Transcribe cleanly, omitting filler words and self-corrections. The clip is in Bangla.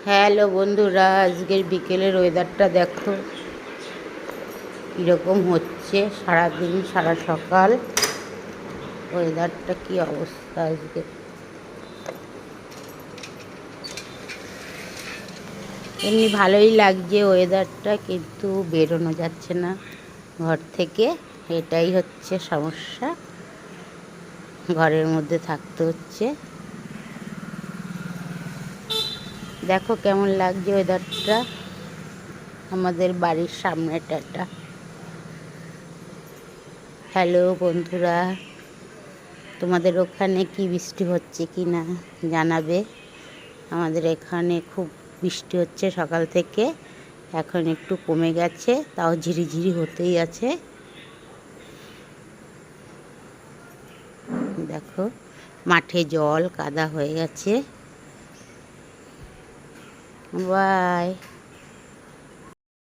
হ্যালো বন্ধুরা, আজকের বিকেলের ওয়েদারটা দেখো কীরকম হচ্ছে। সারাদিন সারা সকাল ওয়েদারটা কি অবস্থা আজকে। এমনি ভালোই লাগছে ওয়েদারটা, কিন্তু বেরোনো যাচ্ছে না ঘর থেকে, এটাই হচ্ছে সমস্যা। ঘরের মধ্যে থাকতে হচ্ছে। দেখো কেমন লাগছে ওয়েদারটা। আমাদের বাড়ির সামনেটা। হ্যালো বন্ধুরা, তোমাদের ওখানে কি বৃষ্টি হচ্ছে কি না জানাবে। আমাদের এখানে খুব বৃষ্টি হচ্ছে সকাল থেকে, এখন একটু কমে গেছে, তাও ঝিরিঝিরি হতেই আছে। দেখো মাঠে জল কাদা হয়ে গেছে। বাই।